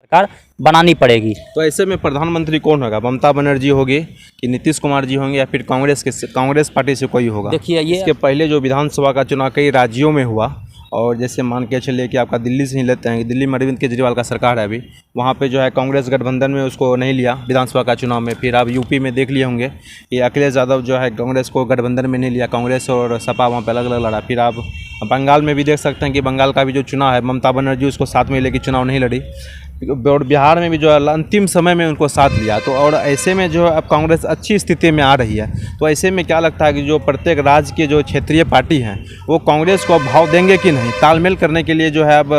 सरकार बनानी पड़ेगी। तो ऐसे में प्रधानमंत्री कौन होगा? ममता बनर्जी होगी कि नीतीश कुमार जी होंगे या फिर कांग्रेस पार्टी से कोई होगा? देखिए ये इसके पहले जो विधानसभा का चुनाव कई राज्यों में हुआ, और जैसे मान के चलिए कि आपका दिल्ली से ही लेते हैं कि दिल्ली में अरविंद केजरीवाल का सरकार है अभी, वहाँ पे जो है कांग्रेस गठबंधन में उसको नहीं लिया विधानसभा का चुनाव में। फिर आप यूपी में देख लिए होंगे कि अखिलेश यादव जो है कांग्रेस को गठबंधन में नहीं लिया, कांग्रेस और सपा वहाँ पे अलग अलग लड़ा। फिर आप बंगाल में भी देख सकते हैं कि बंगाल का भी जो चुनाव है ममता बनर्जी उसको साथ में लेके चुनाव नहीं लड़ी, और बिहार में भी जो है अंतिम समय में उनको साथ लिया। तो और ऐसे में जो अब कांग्रेस अच्छी स्थिति में आ रही है। तो ऐसे में क्या लगता है कि जो प्रत्येक राज्य के जो क्षेत्रीय पार्टी हैं वो कांग्रेस को भाव देंगे कि नहीं? तालमेल करने के लिए जो है अब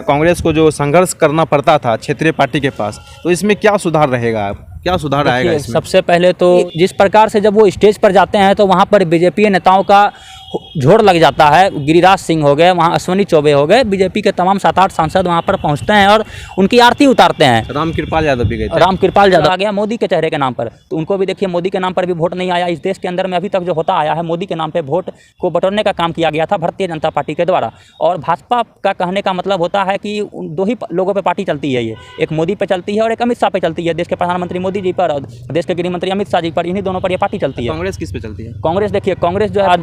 कांग्रेस को जो संघर्ष करना पड़ता था क्षेत्रीय पार्टी के पास, तो इसमें क्या सुधार रहेगा? क्या सुधार आएगा इसमें? सबसे पहले तो जिस प्रकार से जब वो स्टेज पर जाते हैं तो वहाँ पर बीजेपी नेताओं का झोर लग जाता है। गिरिराज सिंह हो गए, वहाँ अश्विनी चौबे हो गए, बीजेपी के तमाम 7-8 सांसद वहाँ पर पहुँचते हैं और उनकी आरती उतारते हैं। रामकृपाल यादव भी गए थे। रामकृपाल यादव आ गया मोदी के चेहरे के नाम पर, तो उनको भी देखिए मोदी के नाम पर भी वोट नहीं आया। इस देश के अंदर में अभी तक जो होता आया है, मोदी के नाम पर वोट को बटोरने का काम किया गया था भारतीय जनता पार्टी के द्वारा। और भाजपा का कहने का मतलब होता है कि दो ही लोगों पर पार्टी चलती है, ये एक मोदी पर चलती है और एक अमित शाह पे चलती है। देश के प्रधानमंत्री मोदी जी पर और देश के गृह मंत्री अमित शाह जी पर, इन्हीं दोनों पर ये पार्टी चलती है। कांग्रेस किस पे चलती है? कांग्रेस देखिए, कांग्रेस जो है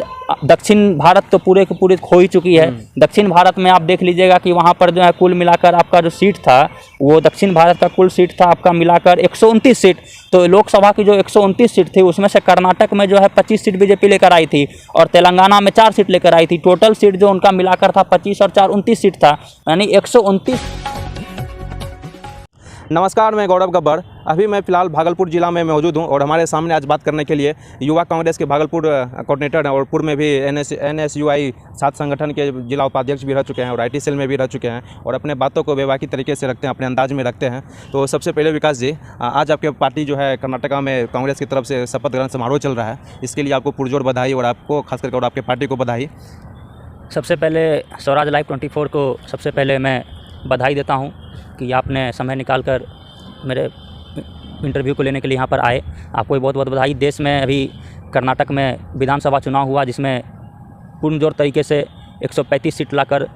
दक्षिण भारत तो पूरे के पूरे खो ही चुकी है। दक्षिण भारत में आप देख लीजिएगा कि वहाँ पर जो है कुल मिलाकर आपका जो सीट था, वो दक्षिण भारत का कुल सीट था आपका मिलाकर 129 सीट। तो लोकसभा की जो 129 सीट थी उसमें से कर्नाटक में जो है 25 सीट बीजेपी लेकर आई थी और तेलंगाना में 4 सीट लेकर आई थी। टोटल सीट जो उनका मिलाकर था 25 और 4 29 सीट था, यानी 129। नमस्कार, मैं गौरव गब्बर। अभी मैं फ़िलहाल भागलपुर ज़िला में मौजूद हूँ और हमारे सामने आज बात करने के लिए युवा कांग्रेस के भागलपुर कोऑर्डिनेटर हैं और पूर्व में भी NSUI 7 संगठन के जिला उपाध्यक्ष भी रह चुके हैं और IT सेल में भी रह चुके हैं और अपने बातों को बेबाकी तरीके से रखते हैं, अपने अंदाज में रखते हैं। तो सबसे पहले विकास जी, आज आपके पार्टी जो है कर्नाटका में कांग्रेस की तरफ से शपथ ग्रहण समारोह चल रहा है, इसके लिए आपको पुरजोर बधाई और आपको खास करके और आपके पार्टी को बधाई। सबसे पहले स्वराज लाइव 24 को सबसे पहले मैं बधाई देता हूँ कि आपने समय निकाल कर मेरे इंटरव्यू को लेने के लिए यहाँ पर आए। आपको भी बहुत बहुत बधाई। देश में अभी कर्नाटक में विधानसभा चुनाव हुआ जिसमें पुरजोर तरीके से 135 सीट लाकर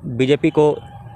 बीजेपी को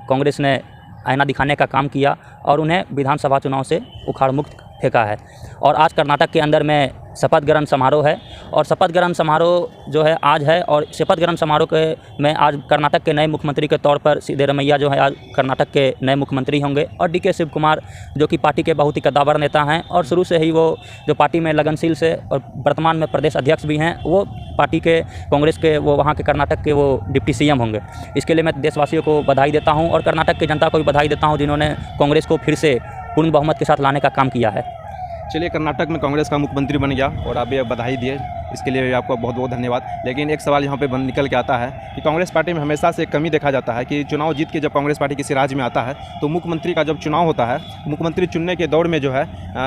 कांग्रेस ने आईना दिखाने का काम किया और उन्हें विधानसभा चुनाव से उखाड़ मुक्त फेंका है। और आज कर्नाटक के अंदर में शपथ ग्रहण समारोह है और शपथ ग्रहण समारोह जो है आज है और शपथ ग्रहण समारोह के में आज कर्नाटक के नए मुख्यमंत्री के तौर पर सिद्धरामैया जो है आज कर्नाटक के नए मुख्यमंत्री होंगे और DK शिव कुमार जो कि पार्टी के बहुत ही कद्दावर नेता हैं और शुरू से ही वो जो पार्टी में लगनशील से और वर्तमान में प्रदेश अध्यक्ष भी हैं, वो पार्टी के कांग्रेस के वो वहाँ के कर्नाटक के वो डिप्टी CM होंगे। इसके लिए मैं देशवासियों को बधाई देता हूँ और कर्नाटक की जनता को भी बधाई देता हूँ जिन्होंने कांग्रेस को फिर से पूर्ण बहुमत के साथ लाने का काम किया है। चलिए, कर्नाटक में कांग्रेस का मुख्यमंत्री बन गया और आप ये बधाई दिए, इसके लिए आपको बहुत बहुत धन्यवाद। लेकिन एक सवाल यहाँ पे निकल के आता है कि कांग्रेस पार्टी में हमेशा से एक कमी देखा जाता है कि चुनाव जीत के जब कांग्रेस पार्टी किसी राज्य में आता है तो मुख्यमंत्री का जब चुनाव होता है, मुख्यमंत्री चुनने के दौर में जो है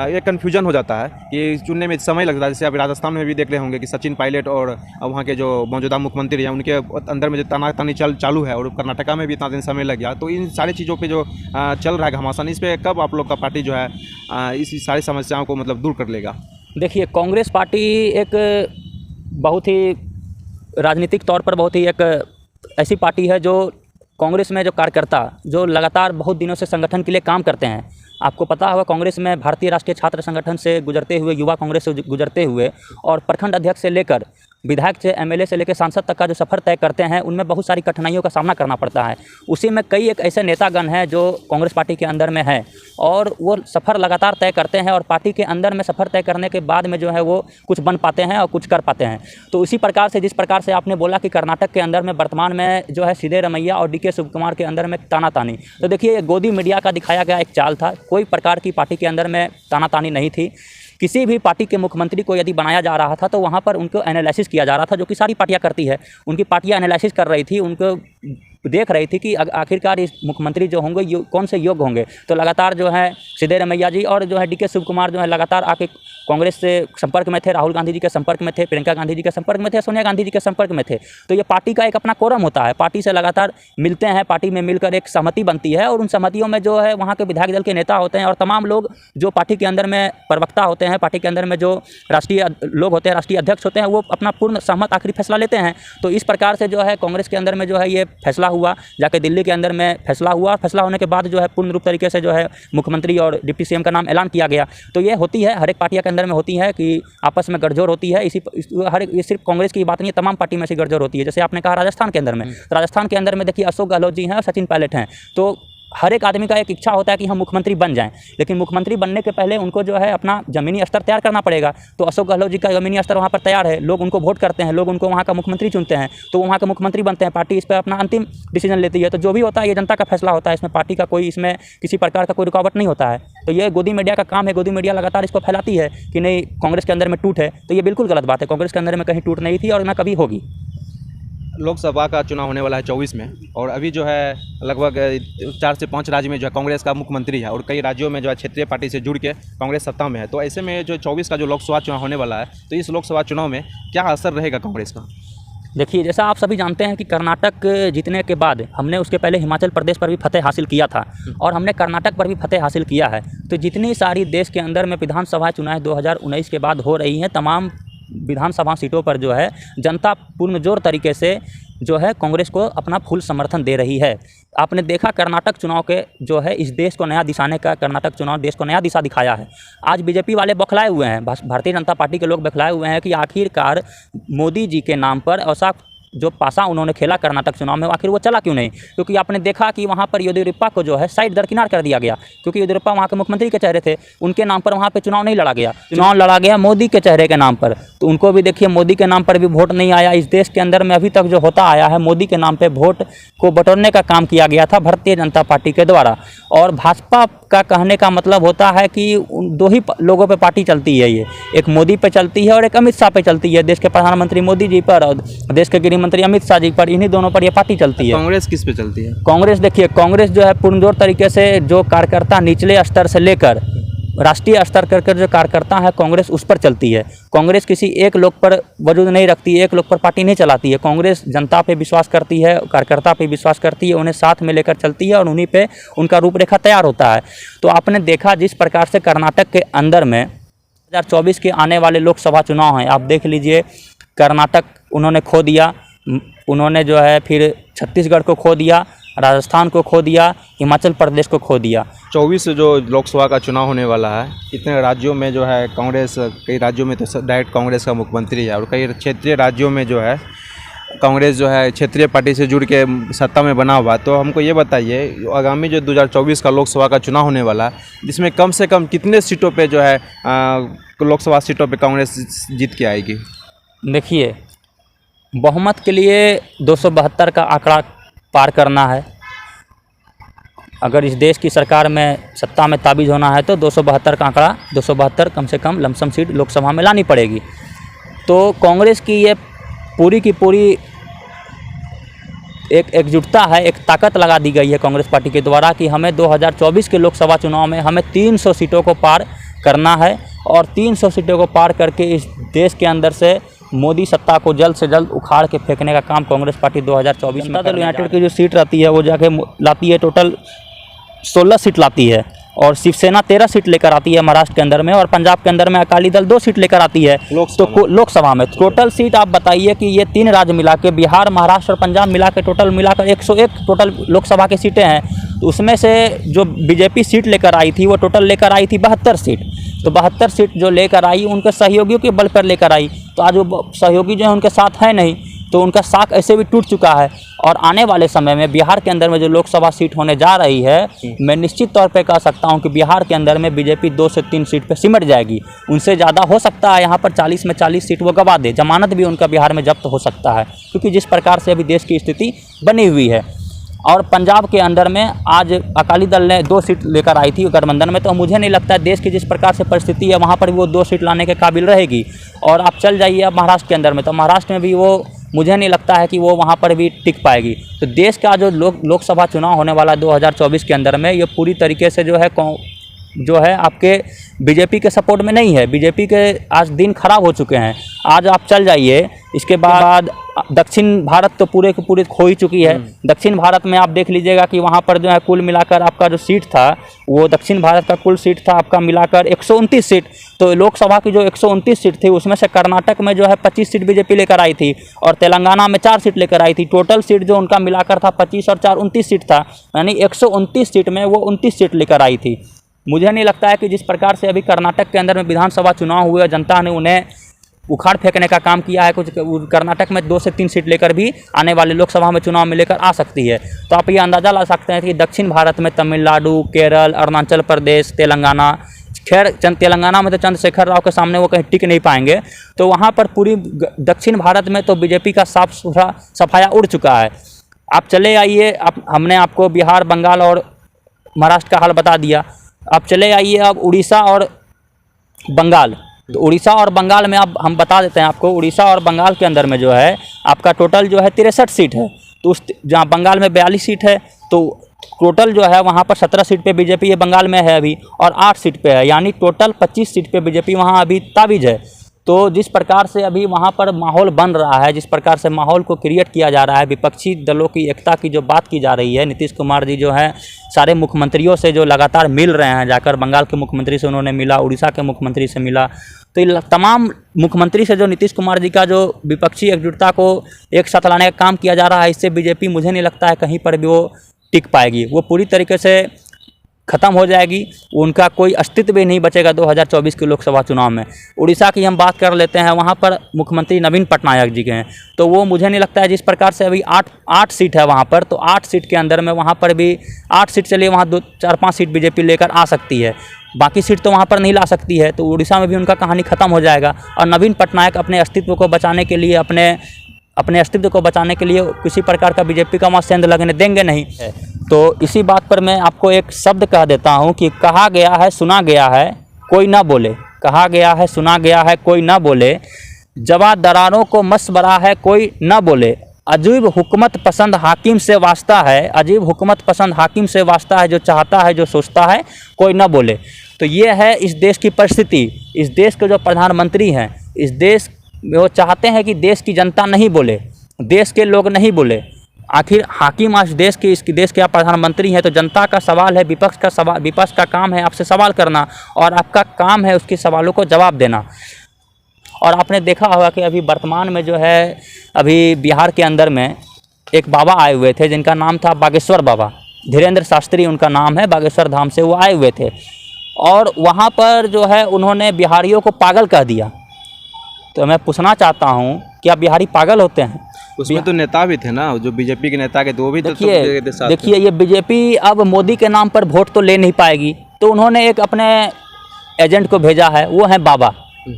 एक कन्फ्यूजन हो जाता है कि चुनने में समय लगता है। जैसे आप राजस्थान में भी देख रहे होंगे कि सचिन पायलट और वहाँ के जो मौजूदा मुख्यमंत्री हैं उनके अंदर में जो तानातानी चालू है और कर्नाटका में भी इतना दिन समय लग गया। तो इन सारी चीज़ों पर जो चल रहा है घमासान, इस पर कब आप लोग का पार्टी जो है इस सारी समस्याओं को मतलब दूर कर लेगा? देखिए, कांग्रेस पार्टी एक बहुत ही राजनीतिक तौर पर बहुत ही एक ऐसी पार्टी है जो कांग्रेस में जो कार्यकर्ता जो लगातार बहुत दिनों से संगठन के लिए काम करते हैं। आपको पता होगा कांग्रेस में भारतीय राष्ट्रीय छात्र संगठन से गुजरते हुए, युवा कांग्रेस से गुजरते हुए और प्रखंड अध्यक्ष से लेकर विधायक से MLA से लेकर सांसद तक का जो सफ़र तय करते हैं उनमें बहुत सारी कठिनाइयों का सामना करना पड़ता है। उसी में कई एक ऐसे नेतागण हैं जो कांग्रेस पार्टी के अंदर में हैं और वो सफ़र लगातार तय करते हैं और पार्टी के अंदर में सफ़र तय करने के बाद में जो है वो कुछ बन पाते हैं और कुछ कर पाते हैं। तो उसी प्रकार से जिस प्रकार से आपने बोला कि कर्नाटक के अंदर में वर्तमान में जो है सिद्धरामैया और DK शिव कुमार के अंदर में तानातानी, तो देखिए गोदी मीडिया का दिखाया गया एक चाल था। कोई प्रकार की पार्टी के अंदर में तानातानी नहीं थी। किसी भी पार्टी के मुख्यमंत्री को यदि बनाया जा रहा था तो वहाँ पर उनको एनालिसिस किया जा रहा था, जो कि सारी पार्टियां करती है। उनकी पार्टियां एनालिसिस कर रही थी, उनको देख रही थी कि आखिरकार इस मुख्यमंत्री जो होंगे कौन से योग्य होंगे। तो लगातार जो है सिद्धरामैया जी और जो है DK शिव कुमार जो है लगातार आके कांग्रेस से संपर्क में थे, राहुल गांधी जी के संपर्क में थे, प्रियंका गांधी जी के संपर्क में थे, सोनिया गांधी जी के संपर्क में थे। तो ये पार्टी का एक अपना कोरम होता है, पार्टी से लगातार मिलते हैं, पार्टी में मिलकर एक सहमति बनती है और उन सहमतियों में जो है वहाँ के विधायक दल के नेता होते हैं और तमाम लोग जो पार्टी के अंदर में प्रवक्ता होते हैं, पार्टी के अंदर में जो राष्ट्रीय लोग होते हैं, राष्ट्रीय अध्यक्ष होते हैं, वो अपना पूर्ण सहमत आखिरी फैसला लेते हैं। तो इस प्रकार से जो है कांग्रेस के अंदर में जो है ये फैसला हुआ, जाके दिल्ली के अंदर में फैसला हुआ, फैसला होने के बाद जो है पूर्ण रूप तरीके से जो है मुख्यमंत्री और डिप्टी सीएम का नाम ऐलान किया गया। तो ये होती है, हर एक पार्टियों के अंदर में होती है कि आपस में गठजोड़ होती है। ये सिर्फ कांग्रेस की बात नहीं है, तमाम पार्टी में ऐसी गठजोड़ होती है। जैसे आपने कहा राजस्थान के अंदर में, तो राजस्थान के अंदर में देखिए अशोक गहलोत जी हैं और सचिन पायलट हैं। तो हर एक आदमी का एक इच्छा होता है कि हम मुख्यमंत्री बन जाएं, लेकिन मुख्यमंत्री बनने के पहले उनको जो है अपना ज़मीनी स्तर तैयार करना पड़ेगा। तो अशोक गहलोत जी का ज़मीनी स्तर वहाँ पर तैयार है, लोग उनको वोट करते हैं, लोग उनको वहाँ का मुख्यमंत्री चुनते हैं, तो वो वहाँ का मुख्यमंत्री बनते हैं। पार्टी इस पर अपना अंतिम डिसीजन लेती है। तो जो भी होता है ये जनता का फैसला होता है, इसमें पार्टी का कोई, इसमें किसी प्रकार का कोई रुकावट नहीं होता है। तो ये गोदी मीडिया का काम है, गोदी मीडिया लगातार इसको फैलाती है कि नहीं कांग्रेस के अंदर में टूट है, तो ये बिल्कुल गलत बात है। कांग्रेस के अंदर में कहीं टूट नहीं थी और ना कभी होगी। लोकसभा का चुनाव होने वाला है 24 में, और अभी जो है लगभग 4 से 5 राज्य में जो है कांग्रेस का मुख्यमंत्री है, और कई राज्यों में जो है क्षेत्रीय पार्टी से जुड़ के कांग्रेस सत्ता में है। तो ऐसे में जो 24 का जो लोकसभा चुनाव होने वाला है, तो इस लोकसभा चुनाव में क्या असर रहेगा कांग्रेस का? देखिए, जैसा आप सभी जानते हैं कि कर्नाटक जीतने के बाद हमने उसके पहले हिमाचल प्रदेश पर भी फतेह हासिल किया था और हमने कर्नाटक पर भी फतेह हासिल किया है। तो जितनी सारी देश के अंदर में विधानसभा चुनाव 2019 के बाद हो रही हैं, तमाम विधानसभा सीटों पर जो है जनता पुरजोर तरीके से जो है कांग्रेस को अपना फुल समर्थन दे रही है। आपने देखा कर्नाटक चुनाव के जो है इस देश को नया दिशाने का, कर्नाटक चुनाव देश को नया दिशा दिखाया है। आज बीजेपी वाले बौखलाए हुए हैं, भारतीय जनता पार्टी के लोग बौखलाए हुए हैं कि आखिरकार मोदी जी के नाम पर ऐसा जो पासा उन्होंने खेला कर्नाटक चुनाव में, आखिर वो चला क्यों नहीं? क्योंकि आपने देखा कि वहाँ पर येदियुरप्पा को जो है साइड दरकिनार कर दिया गया, क्योंकि येदियुरप्पा वहाँ के मुख्यमंत्री के चेहरे थे, उनके नाम पर वहाँ पे चुनाव नहीं लड़ा गया, चुनाव लड़ा गया मोदी के चेहरे के नाम पर। तो उनको भी देखिए, मोदी के नाम पर भी वोट नहीं आया। इस देश के अंदर में अभी तक जो होता आया है, मोदी के नाम पर वोट को बटोरने का काम किया गया था भारतीय जनता पार्टी के द्वारा। और भाजपा का कहने का मतलब होता है कि उन दो ही लोगों पे पार्टी चलती है, ये एक मोदी पे चलती है और एक अमित शाह पे चलती है। देश के प्रधानमंत्री मोदी जी पर और देश के गृह मंत्री अमित शाह जी पर, इन्हीं दोनों पर ये पार्टी चलती है। कांग्रेस किस पे चलती है? कांग्रेस देखिए, कांग्रेस जो है पुरजोर तरीके से जो कार्यकर्ता निचले स्तर से लेकर राष्ट्रीय स्तर कर जो कार्यकर्ता है, कांग्रेस उस पर चलती है। कांग्रेस किसी एक लोग पर वजूद नहीं रखती है, एक लोग पर पार्टी नहीं चलाती है। कांग्रेस जनता पे विश्वास करती है, कार्यकर्ता पे विश्वास करती है, उन्हें साथ में लेकर चलती है और उन्हीं पे उनका रूपरेखा तैयार होता है। तो आपने देखा जिस प्रकार से कर्नाटक के अंदर में 2024 के आने वाले लोकसभा चुनाव हैं, आप देख लीजिए, कर्नाटक उन्होंने खो दिया, उन्होंने जो है फिर छत्तीसगढ़ को खो दिया, राजस्थान को खो दिया, हिमाचल प्रदेश को खो दिया। 24 जो लोकसभा का चुनाव होने वाला है, इतने राज्यों में जो है कांग्रेस, कई राज्यों में तो डायरेक्ट कांग्रेस का मुख्यमंत्री है, और कई क्षेत्रीय राज्यों में जो है कांग्रेस जो है क्षेत्रीय पार्टी से जुड़ के सत्ता में बना हुआ। तो हमको ये बताइए, आगामी जो 2024 का लोकसभा का चुनाव होने वाला है, जिसमें कम से कम कितने सीटों पे जो है लोकसभा सीटों पे कांग्रेस जीत के आएगी? देखिए, बहुमत के लिए 272 का आंकड़ा पार करना है। अगर इस देश की सरकार में सत्ता में ताबिज होना है तो 272 का आंकड़ा, 272 कम से कम लमसम सीट लोकसभा में लानी पड़ेगी। तो कांग्रेस की ये पूरी की पूरी एक एकजुटता है, एक ताकत लगा दी गई है कांग्रेस पार्टी के द्वारा कि हमें 2024 के लोकसभा चुनाव में हमें 300 सीटों को पार करना है, और 300 सीटों को पार करके इस देश के अंदर से मोदी सत्ता को जल्द से जल्द उखाड़ के फेंकने का काम कांग्रेस पार्टी 2024 में। जनता दल यूनाइटेड की जो सीट रहती है वो जाके लाती है, टोटल 16 सीट लाती है, और शिवसेना 13 सीट लेकर आती है महाराष्ट्र के अंदर में, और पंजाब के अंदर में अकाली दल 2 सीट लेकर आती है लोकसभा में। टोटल सीट आप बताइए कि ये 3 राज्य मिला के, बिहार, महाराष्ट्र और पंजाब मिला के टोटल मिलाकर 101 टोटल लोकसभा की सीटें हैं। तो उसमें से जो बीजेपी सीट लेकर आई थी वो टोटल लेकर आई थी 72 सीट। तो 72 सीट जो लेकर आई उनके सहयोगियों के बल पर लेकर आई। तो आज वो सहयोगी जो है उनके साथ है नहीं, तो उनका साख ऐसे भी टूट चुका है। और आने वाले समय में बिहार के अंदर में जो लोकसभा सीट होने जा रही है, मैं निश्चित तौर पे कह सकता हूं कि बिहार के अंदर में बीजेपी 2 से 3 सीट पे सिमट जाएगी। उनसे ज़्यादा हो सकता है, यहाँ पर 40 में 40 सीट वो गवा दे। जमानत भी उनका बिहार में जब्त हो सकता है, क्योंकि जिस प्रकार से अभी देश की स्थिति बनी हुई है। और पंजाब के अंदर में आज अकाली दल ने 2 सीट लेकर आई थी गठबंधन में, तो मुझे नहीं लगता है देश की जिस प्रकार से परिस्थिति है वहाँ पर भी वो 2 सीट लाने के काबिल रहेगी। और आप चल जाइए अब महाराष्ट्र के अंदर में, तो महाराष्ट्र में भी वो मुझे नहीं लगता है कि वो वहाँ पर भी टिक पाएगी। तो देश का जो लोकसभा चुनाव होने वाला 2024 के अंदर में, ये पूरी तरीके से जो है आपके बीजेपी के सपोर्ट में नहीं है। बीजेपी के आज दिन खराब हो चुके हैं। आज आप चल जाइए, इसके बाद दक्षिण भारत तो पूरे की पूरी खो ही चुकी है। दक्षिण भारत में आप देख लीजिएगा कि वहाँ पर जो है कुल मिलाकर आपका जो सीट था, वो दक्षिण भारत का कुल सीट था आपका मिलाकर 129 सीट। तो लोकसभा की जो 129 सीट थी उसमें से कर्नाटक में जो है 25 सीट बीजेपी लेकर आई थी और तेलंगाना में 4 सीट लेकर आई थी। टोटल सीट जो उनका मिलाकर था 25 और 4 29 सीट था, यानी 129 सीट में वो 29 सीट लेकर आई थी। मुझे नहीं लगता है कि जिस प्रकार से अभी कर्नाटक के अंदर में विधानसभा चुनाव हुए, जनता ने उन्हें उखाड़ फेंकने का काम किया है। कुछ कर्नाटक में 2 से 3 सीट लेकर भी आने वाले लोकसभा में चुनाव में लेकर आ सकती है। तो आप ये अंदाज़ा ला सकते हैं कि दक्षिण भारत में तमिलनाडु, केरल, अरुणाचल प्रदेश, तेलंगाना, खैर तेलंगाना में तो चंद्रशेखर राव के सामने वो कहीं टिक नहीं पाएंगे। तो वहाँ पर पूरी दक्षिण भारत में तो बीजेपी का साफ सुथरा सफाया उड़ चुका है। आप चले आइए, हमने आपको बिहार, बंगाल और महाराष्ट्र का हाल बता दिया। आप चले आइए अब उड़ीसा और बंगाल। तो उड़ीसा और बंगाल में अब हम बता देते हैं आपको, उड़ीसा और बंगाल के अंदर में जो है आपका टोटल जो है 63 सीट है। तो उस जहाँ बंगाल में 42 सीट है, तो टोटल जो है वहाँ पर 17 सीट पे बीजेपी ये बंगाल में है अभी और 8 सीट पे है, यानी टोटल 25 सीट पे बीजेपी वहाँ अभी ताबिज है। तो जिस प्रकार से अभी वहाँ पर माहौल बन रहा है, जिस प्रकार से माहौल को क्रिएट किया जा रहा है, विपक्षी दलों की एकता की जो बात की जा रही है, नीतीश कुमार जी जो है सारे मुख्यमंत्रियों से जो लगातार मिल रहे हैं, जाकर बंगाल के मुख्यमंत्री से उन्होंने मिला, उड़ीसा के मुख्यमंत्री से मिला। तो ये तमाम मुख्यमंत्री से जो नीतीश कुमार जी का जो विपक्षी एकजुटता को एक साथ लाने का काम किया जा रहा है, इससे बीजेपी मुझे नहीं लगता है कहीं पर भी वो टिक पाएगी। वो पूरी तरीके से ख़त्म हो जाएगी, उनका कोई अस्तित्व भी नहीं बचेगा 2024 के लोकसभा चुनाव में। उड़ीसा की हम बात कर लेते हैं, वहाँ पर मुख्यमंत्री नवीन पटनायक जी के हैं। तो वो मुझे नहीं लगता है, जिस प्रकार से अभी 8 सीट है वहाँ पर, तो 8 सीट के अंदर में वहाँ पर भी 8 सीट चलिए वहाँ 2-4-5 सीट बीजेपी लेकर आ सकती है, बाकी सीट तो वहाँ पर नहीं ला सकती है। तो उड़ीसा में भी उनका कहानी ख़त्म हो जाएगा और नवीन पटनायक अपने अस्तित्व को बचाने के लिए अपने अस्तित्व को बचाने के लिए किसी प्रकार का बीजेपी का वहाँ सेंध लगने देंगे नहीं। तो इसी बात पर मैं आपको एक शब्द कह देता हूँ कि कहा गया है सुना गया है कोई ना बोले, कहा गया है सुना गया है कोई ना बोले, जवा दरारों को मसबरा है कोई ना बोले, अजीब हुकूमत पसंद हाकिम से वास्ता है, अजीब हुकूमत पसंद हाकिम से वास्ता है, जो चाहता है जो सोचता है कोई ना बोले। तो ये है इस देश की परिस्थिति। इस देश के जो प्रधानमंत्री हैं, इस देश वो चाहते हैं कि देश की जनता नहीं बोले, देश के लोग नहीं बोले। आखिर हाकिम आज देश के आप प्रधानमंत्री हैं, तो जनता का सवाल है, विपक्ष का काम है आपसे सवाल करना और आपका काम है उसके सवालों को जवाब देना। और आपने देखा होगा कि अभी वर्तमान में जो है अभी बिहार के अंदर में एक बाबा आए हुए थे जिनका नाम था बागेश्वर बाबा, धीरेन्द्र शास्त्री उनका नाम है, बागेश्वर धाम से वो आए हुए थे और वहाँ पर जो है उन्होंने बिहारियों को पागल कह दिया। तो मैं पूछना चाहता हूँ, क्या बिहारी पागल होते हैं? उसमें तो नेता भी थे ना, जो बीजेपी के नेता के, तो वो भी देखिए ये बीजेपी अब मोदी के नाम पर वोट तो ले नहीं पाएगी, तो उन्होंने एक अपने एजेंट को भेजा है, वो है बाबा।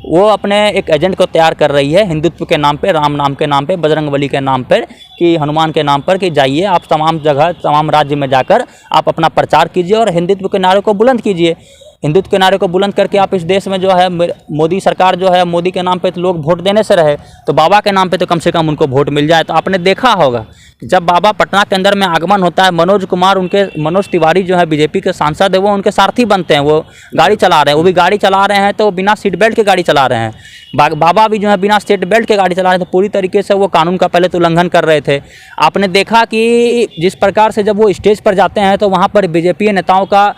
वो अपने एक एजेंट को तैयार कर रही है हिंदुत्व के नाम पे, राम नाम के नाम पे, बजरंगबली के नाम पर, कि हनुमान के नाम पर, कि जाइए आप तमाम जगह तमाम राज्य में जाकर आप अपना प्रचार कीजिए और हिंदुत्व के नारे को बुलंद कीजिए। हिंदुत्व के नारे को बुलंद करके आप इस देश में जो है मोदी सरकार जो है, मोदी के नाम पे तो लोग वोट देने से रहे, तो बाबा के नाम पे तो कम से कम उनको वोट मिल जाए। तो आपने देखा होगा कि जब बाबा पटना के अंदर में आगमन होता है, मनोज तिवारी जो है बीजेपी के सांसद है, वो उनके सारथी बनते हैं, वो गाड़ी चला रहे हैं, वो भी गाड़ी चला रहे हैं तो बिना सीट बेल्ट के गाड़ी चला रहे हैं। बाबा भी जो है बिना सीट बेल्ट के गाड़ी चला रहे थे, पूरी तरीके से वो कानून का पहले तो उल्लंघन कर रहे थे। आपने देखा कि जिस प्रकार से जब वो स्टेज पर जाते हैं तो वहाँ पर बीजेपी नेताओं का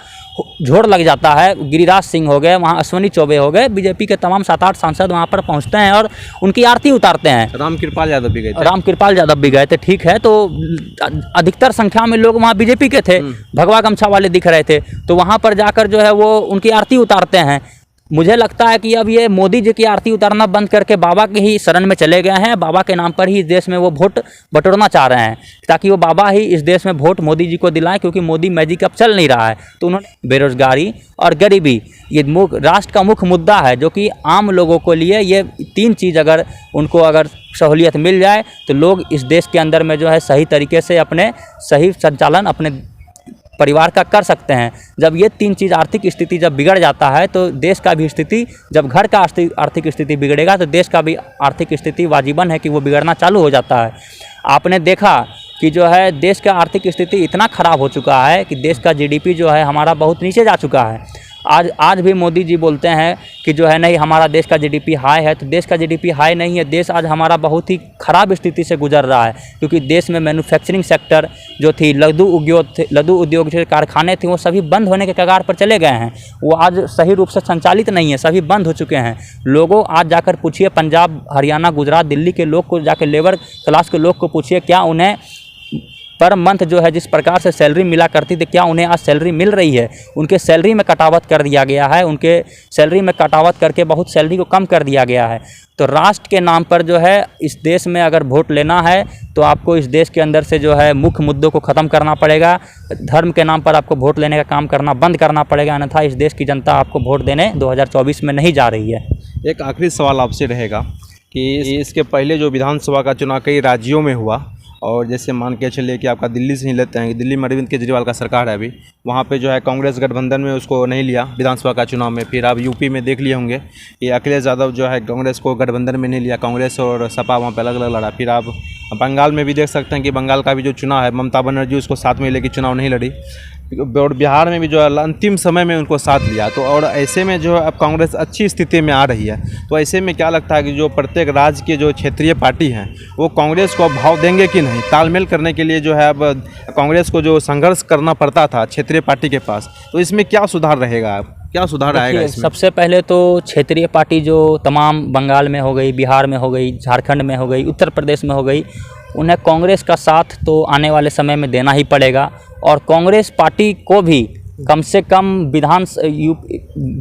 झोड़ लग जाता है। गिरिराज सिंह हो गए, वहाँ अश्विनी चौबे हो गए, बीजेपी के तमाम 7-8 सांसद वहाँ पर पहुँचते हैं और उनकी आरती उतारते हैं। रामकृपाल यादव भी गए थे। रामकृपाल यादव भी गए थे, ठीक है। तो अधिकतर संख्या में लोग वहाँ बीजेपी के थे, भगवा गमछा वाले दिख रहे थे, तो वहाँ पर जाकर जो है वो उनकी आरती उतारते हैं। मुझे लगता है कि अब ये मोदी जी की आरती उतारना बंद करके बाबा के ही शरण में चले गए हैं। बाबा के नाम पर ही इस देश में वो वोट बटोरना चाह रहे हैं, ताकि वो बाबा ही इस देश में वोट मोदी जी को दिलाएं, क्योंकि मोदी मैजिक अब चल नहीं रहा है। तो उन्होंने बेरोजगारी और गरीबी, ये राष्ट्र का मुख्य मुद्दा है, जो कि आम लोगों को लिए ये 3 चीज़ अगर उनको अगर सहूलियत मिल जाए तो लोग इस देश के अंदर में जो है सही तरीके से अपने सही संचालन अपने परिवार का कर सकते हैं। जब ये 3 चीज़ आर्थिक स्थिति जब बिगड़ जाता है तो देश का भी स्थिति, जब घर का आर्थिक स्थिति बिगड़ेगा तो देश का भी आर्थिक स्थिति वाजिबन है कि वो बिगड़ना चालू हो जाता है। आपने देखा कि जो है देश का आर्थिक स्थिति इतना ख़राब हो चुका है कि देश का GDP जो है हमारा बहुत नीचे जा चुका है। आज भी मोदी जी बोलते हैं कि जो है नहीं हमारा देश का जीडीपी हाई है, तो देश का जीडीपी हाई नहीं है। देश आज हमारा बहुत ही ख़राब स्थिति से गुजर रहा है, क्योंकि देश में मैन्युफैक्चरिंग सेक्टर जो थी, लघु उद्योग जो कारखाने थे, वो सभी बंद होने के कगार पर चले गए हैं। वो आज सही रूप से संचालित नहीं है, सभी बंद हो चुके हैं। लोगों आज जाकर पूछिए, पंजाब, हरियाणा, गुजरात, दिल्ली के लोग को जाकर, लेबर क्लास के लोग को पूछिए, क्या उन्हें पर मंथ जो है जिस प्रकार से सैलरी मिला करती थी, क्या उन्हें आज सैलरी मिल रही है? उनके सैलरी में कटावत कर दिया गया है, उनके सैलरी में कटावत करके बहुत सैलरी को कम कर दिया गया है। तो राष्ट्र के नाम पर जो है इस देश में अगर वोट लेना है तो आपको इस देश के अंदर से जो है मुख्य मुद्दों को ख़त्म करना पड़ेगा। धर्म के नाम पर आपको वोट लेने का काम करना बंद करना पड़ेगा, अन्यथा इस देश की जनता आपको वोट देने 2024 में नहीं जा रही है। एक आखिरी सवाल आपसे रहेगा कि इसके पहले जो विधानसभा का चुनाव कई राज्यों में हुआ, और जैसे मान के चलिए कि आपका दिल्ली से ही लेते हैं कि दिल्ली में अरविंद केजरीवाल का सरकार है अभी, वहाँ पे जो है कांग्रेस गठबंधन में उसको नहीं लिया विधानसभा का चुनाव में। फिर आप यूपी में देख लिए होंगे कि अखिलेश यादव जो है कांग्रेस को गठबंधन में नहीं लिया, कांग्रेस और सपा वहाँ पे अलग अलग लड़ा। फिर आप बंगाल में भी देख सकते हैं कि बंगाल का भी जो चुनाव है, ममता बनर्जी उसको साथ में लेके चुनाव नहीं लड़ी, और बिहार में भी जो है अंतिम समय में उनको साथ लिया। तो और ऐसे में जो है अब कांग्रेस अच्छी स्थिति में आ रही है, तो ऐसे में क्या लगता है कि जो प्रत्येक राज्य के जो क्षेत्रीय पार्टी हैं वो कांग्रेस को भाव देंगे कि नहीं? तालमेल करने के लिए जो है अब कांग्रेस को जो संघर्ष करना पड़ता था क्षेत्रीय पार्टी के पास, तो इसमें क्या सुधार रहेगा? क्या सुधार आएगा इसमें? सबसे पहले तो क्षेत्रीय पार्टी जो तमाम बंगाल में हो गई, बिहार में हो गई, झारखंड में हो गई, उत्तर प्रदेश में हो गई, उन्हें कांग्रेस का साथ तो आने वाले समय में देना ही पड़ेगा। और कांग्रेस पार्टी को भी कम से कम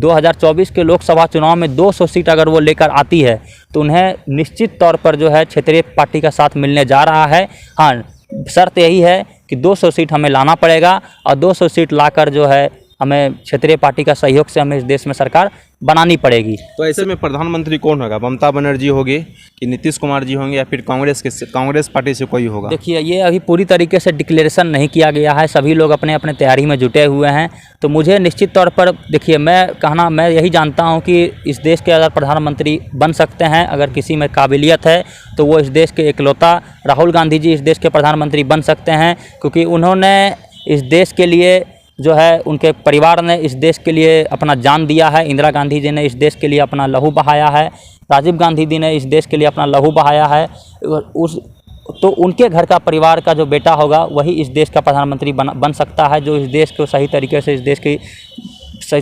2024 के लोकसभा चुनाव में 200 सीट अगर वो लेकर आती है तो उन्हें निश्चित तौर पर जो है क्षेत्रीय पार्टी का साथ मिलने जा रहा है। हाँ, शर्त यही है कि 200 सीट हमें लाना पड़ेगा, और 200 सीट लाकर जो है हमें क्षेत्रीय पार्टी का सहयोग से हमें इस देश में सरकार बनानी पड़ेगी। तो ऐसे में प्रधानमंत्री कौन होगा? ममता बनर्जी होगी कि नीतीश कुमार जी होंगे, या फिर कांग्रेस पार्टी से कोई होगा? देखिए, ये अभी पूरी तरीके से डिक्लेरेशन नहीं किया गया है, सभी लोग अपने अपने तैयारी में जुटे हुए हैं। तो मुझे निश्चित तौर पर, देखिए, मैं यही जानता हूँ कि इस देश के अगर प्रधानमंत्री बन सकते हैं, अगर किसी में काबिलियत है, तो वो इस देश के इकलौता राहुल गांधी जी इस देश के प्रधानमंत्री बन सकते हैं, क्योंकि उन्होंने इस देश के लिए जो है, उनके परिवार ने इस देश के लिए अपना जान दिया है। इंदिरा गांधी जी ने इस देश के लिए अपना लहू बहाया है, राजीव गांधी जी ने इस देश के लिए अपना लहू बहाया है। तो उनके घर का परिवार का जो बेटा होगा वही इस देश का प्रधानमंत्री बन सकता है, जो इस देश को सही तरीके से, इस देश की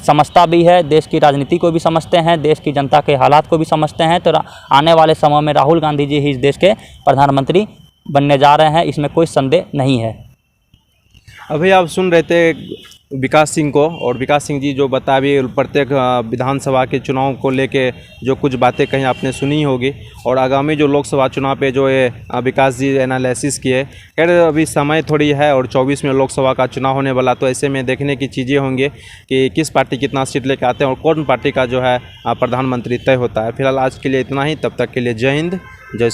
समझता भी है, देश की राजनीति को भी समझते हैं, देश की जनता के हालात को भी समझते हैं। तो आने वाले समय में राहुल गांधी जी ही इस देश के प्रधानमंत्री बनने जा रहे हैं, इसमें कोई संदेह नहीं है। अभी आप सुन रहे थे विकास सिंह को, और विकास सिंह जी जो बता भी प्रत्येक विधानसभा के चुनाव को लेके जो कुछ बातें कहीं आपने सुनी होगी, और आगामी जो लोकसभा चुनाव पे जो ये विकास जी एनालिसिस किए। खैर अभी समय थोड़ी है और 24 में लोकसभा का चुनाव होने वाला, तो ऐसे में देखने की चीज़ें होंगी कि किस पार्टी कितना सीट लेके आते हैं और कौन पार्टी का जो है प्रधानमंत्री तय होता है। फिलहाल आज के लिए इतना ही, तब तक के लिए जय हिंद, जय